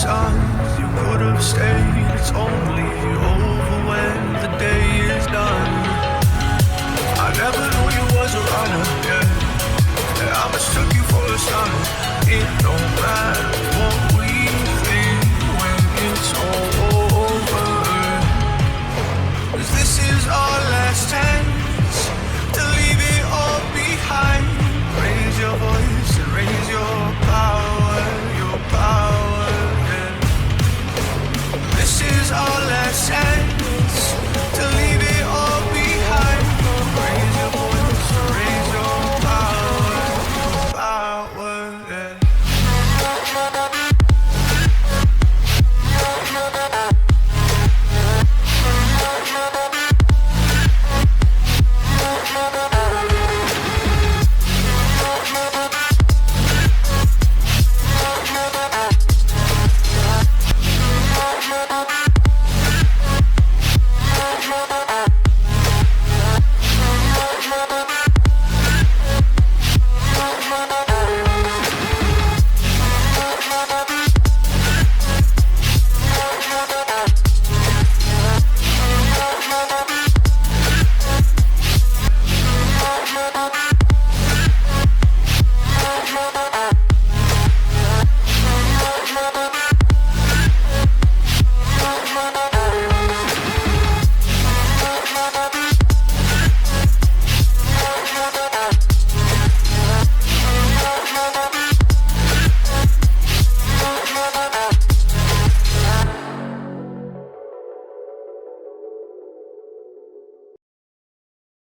signs you could have stayed. It's only over when the day is done. I never knew you was a runner, yeah. I mistook you for a son. It don't matter what we think when it's all over. 'Cause this is our last chance to leave it all behind. Raise your voice and raise your power, yeah. This is our last chance to leave it all behind. Raise your voice and raise your power, yeah.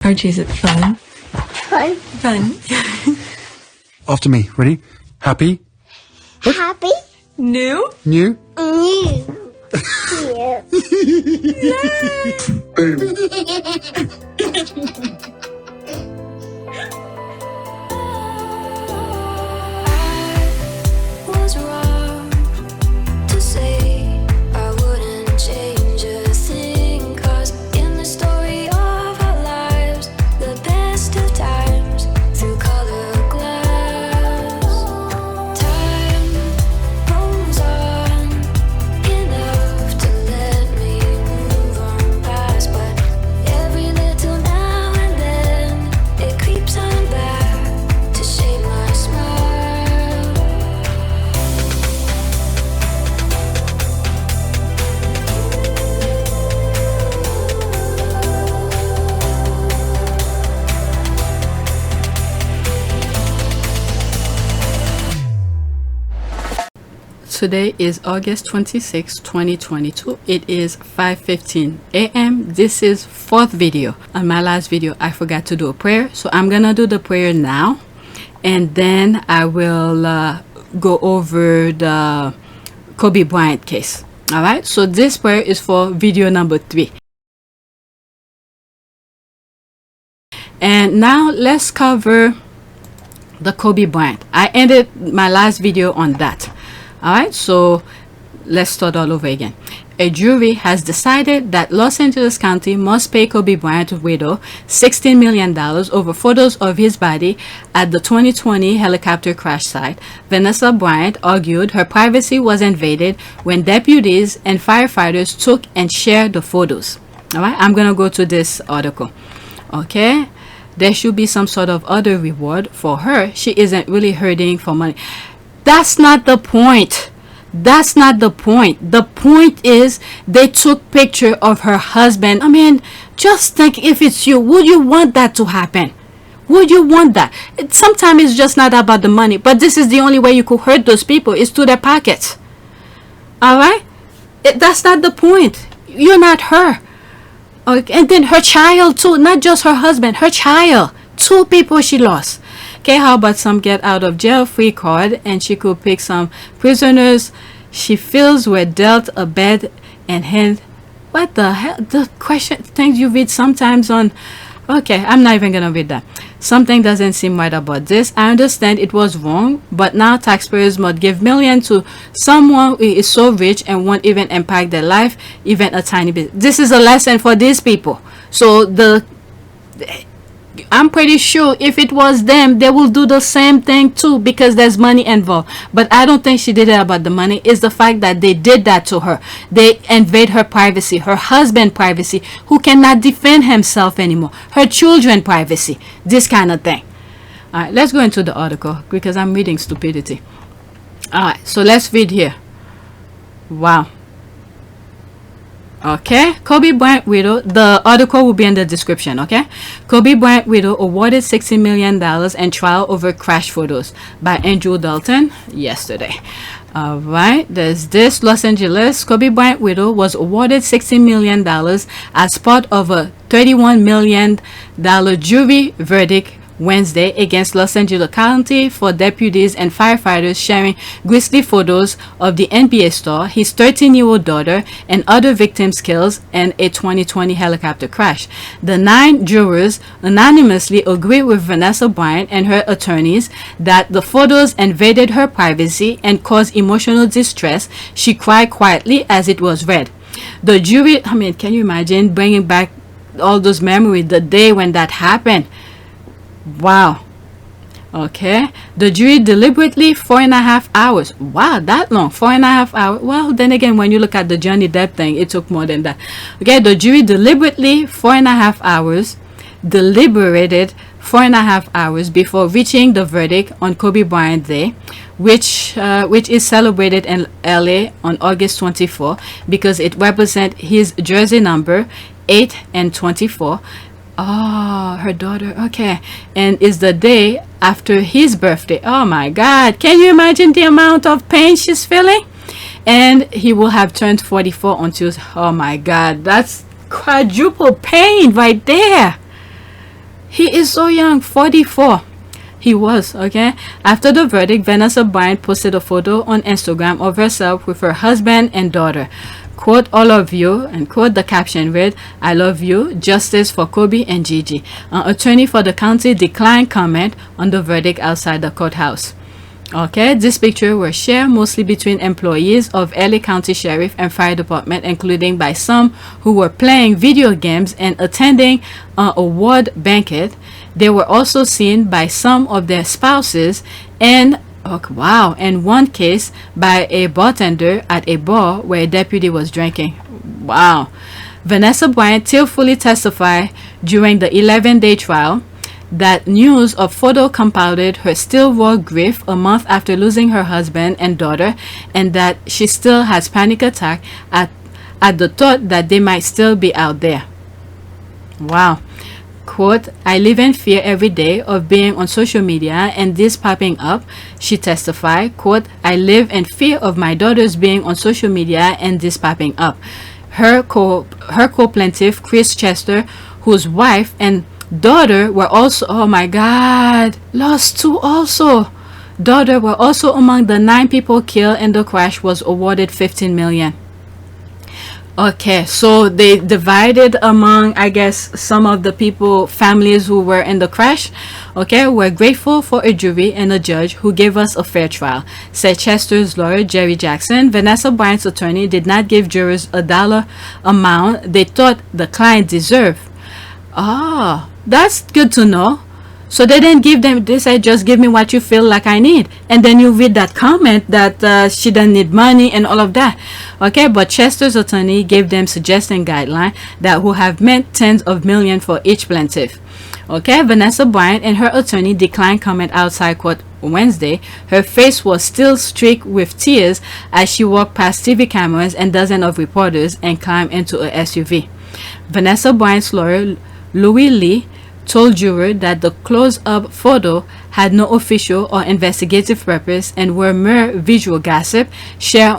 Archie, is it fun? Fun. Fun. After me. Ready? Happy? Happy. New? New? New. Was wrong to say I wouldn't change a thing, 'cause in the story of our lives, the best of times through colored glass, time rolls on enough to let me move on past, but every little now and then it creeps on back to shape my smile. Today is August 26, 2022. It is 5:15 a.m. This is fourth video. On my last video, I forgot to do a prayer, so I'm gonna do the prayer now, and then I will go over the Kobe Bryant case. All right. So this prayer is for video number 3. And now let's cover the Kobe Bryant. I ended my last video on that. All right, so let's start all over again. A jury has decided that Los Angeles County must pay Kobe Bryant's widow $16 million over photos of his body at the 2020 helicopter crash site. Vanessa Bryant argued her privacy was invaded when deputies and firefighters took and shared the photos. All right, I'm gonna go to this article. Okay, there should be some sort of other reward for her. She isn't really hurting for money. That's not the point. That's not the point. The point is they took picture of her husband. I mean, just think, if it's you, would you want that to happen? Would you want that? Sometimes it's just not about the money, but this is the only way you could hurt those people, is to their pockets. All right? That's not the point. You're not her. Okay, and then her child too, not just her husband, her child. 2 people she lost. Okay, how about some get out of jail free card, and she could pick some prisoners she feels were dealt a bad and hand. What the hell? The question, things you read sometimes on. Okay, I'm not even gonna read that. Something doesn't seem right about this. I understand it was wrong, but now taxpayers must give millions to someone who is so rich and won't even impact their life, even a tiny bit. This is a lesson for these people. So I'm pretty sure if it was them, they will do the same thing too, because there's money involved. But I don't think she did it about the money. It's the fact that they did that to her. They invade her privacy, her husband privacy, who cannot defend himself anymore, her children privacy, this kind of thing. All right, let's go into the article because I'm reading stupidity. All right, so let's read here. Wow. Okay, Kobe Bryant widow. The article will be in the description. Okay, Kobe Bryant widow awarded $60 million in trial over crash photos by Andrew Dalton yesterday. All right, there's this. Los Angeles Kobe Bryant widow was awarded $60 million as part of a $31 million jury verdict Wednesday against Los Angeles County for deputies and firefighters sharing grisly photos of the NBA star, his 13-year-old daughter, and other victims' kills in a 2020 helicopter crash. The 9 jurors unanimously agreed with Vanessa Bryant and her attorneys that the photos invaded her privacy and caused emotional distress. She cried quietly as it was read. The jury, I mean, can you imagine bringing back all those memories, the day when that happened? Wow. Okay, the jury deliberately 4.5 hours. Wow, that long, 4.5 hours. Well, then again, when you look at the Johnny Depp thing, it took more than that. Okay, the jury deliberated 4.5 hours before reaching the verdict on Kobe Bryant Day, which is celebrated in LA on August 24 because it represents his jersey number 8 and 24. Oh, her daughter. Okay, and is the day after his birthday. Oh my God, can you imagine the amount of pain she's feeling? And he will have turned 44 on Tuesday. Oh my God, that's quadruple pain right there. He is so young, 44. He was. Okay, after the verdict, Vanessa Bryant posted a photo on Instagram of herself with her husband and daughter. Quote, all of you, and quote, the caption read, I love you, justice for Kobe and Gigi. An attorney for the county declined comment on the verdict outside the courthouse. Okay, this picture was shared mostly between employees of LA County Sheriff and Fire Department, including by some who were playing video games and attending an award banquet. They were also seen by some of their spouses and wow, in one case by a bartender at a bar where a deputy was drinking. Wow. Vanessa Bryant tearfully testified during the 11-day trial that news of photo compounded her still raw grief a month after losing her husband and daughter, and that she still has panic attack at the thought that they might still be out there. Wow. Quote, I live in fear every day of being on social media and this popping up, she testified. Quote, I live in fear of my daughters being on social media and this popping up. Her co-plaintiff, Chris Chester, whose wife and daughter were also, oh my God, lost too also. Daughter were also among the 9 people killed in the crash, was awarded $15 million. Okay, so they divided among, I guess, some of the people, families who were in the crash. Okay, we're grateful for a jury and a judge who gave us a fair trial, said Chester's lawyer, Jerry Jackson. Vanessa Bryant's attorney did not give jurors a dollar amount they thought the client deserved. Ah, that's good to know. So they didn't give them, they said, just give me what you feel like I need. And then you read that comment that she doesn't need money and all of that. Okay, but Chester's attorney gave them suggesting guidelines that would have meant tens of millions for each plaintiff. Okay, Vanessa Bryant and her attorney declined comment outside court Wednesday. Her face was still streaked with tears as she walked past TV cameras and dozens of reporters and climbed into a SUV. Vanessa Bryant's lawyer, Louis Lee, told jurors that the close-up photo had no official or investigative purpose and were mere visual gossip shared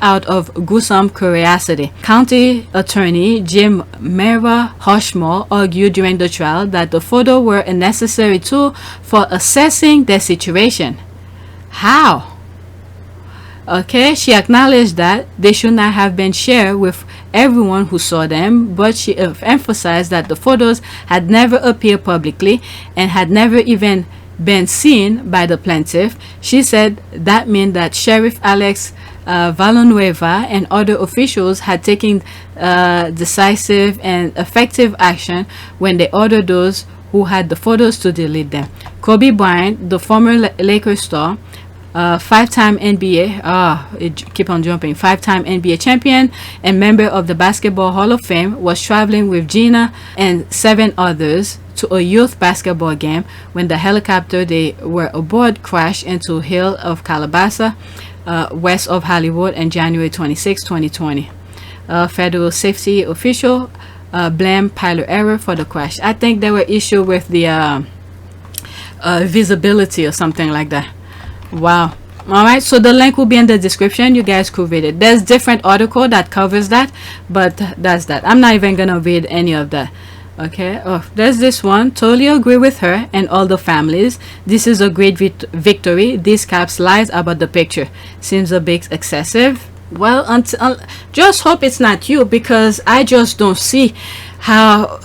out of gruesome curiosity. County Attorney Jim Mera Hushmore argued during the trial that the photo were a necessary tool for assessing their situation. How? Okay, she acknowledged that they should not have been shared with everyone who saw them, but she emphasized that the photos had never appeared publicly and had never even been seen by the plaintiff. She said that meant that Sheriff Alex Villanueva and other officials had taken decisive and effective action when they ordered those who had the photos to delete them. Kobe Bryant, the former Lakers star, five-time NBA, keep on jumping, five-time NBA champion and member of the Basketball Hall of Fame, was traveling with Gina and 7 others to a youth basketball game when the helicopter they were aboard crashed into Hill of Calabasas, west of Hollywood, on January 26, 2020. Federal safety official blamed pilot error for the crash. I think there were issues with the visibility or something like that. Wow. All right, so the link will be in the description. You guys could read it. There's different article that covers that, but that's that. I'm not even gonna read any of that. Okay. Oh, there's this one. Totally agree with her and all the families. This is a great victory. This caps lies about the picture. Seems a bit excessive. Well, until just hope it's not you, because I just don't see how.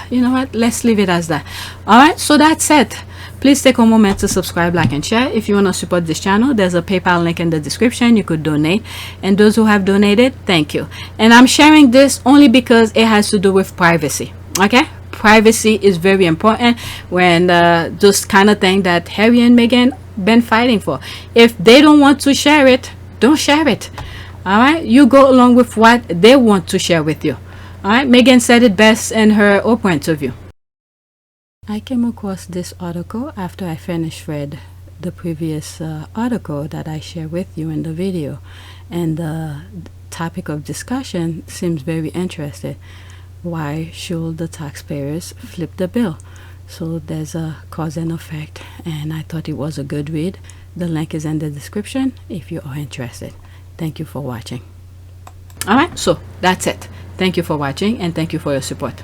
You know what? Let's leave it as that. All right. So that's it. Please take a moment to subscribe, like, and share. If you want to support this channel, there's a PayPal link in the description. You could donate. And those who have donated, thank you. And I'm sharing this only because it has to do with privacy. Okay? Privacy is very important when those kind of thing that Harry and Meghan been fighting for. If they don't want to share it, don't share it. All right? You go along with what they want to share with you. All right? Meghan said it best in her open interview. I came across this article after I finished read the previous article that I shared with you in the video, and the topic of discussion seems very interesting. Why should the taxpayers flip the bill? So there's a cause and effect, and I thought it was a good read. The link is in the description if you are interested. Thank you for watching. All right, so that's it. Thank you for watching, and thank you for your support.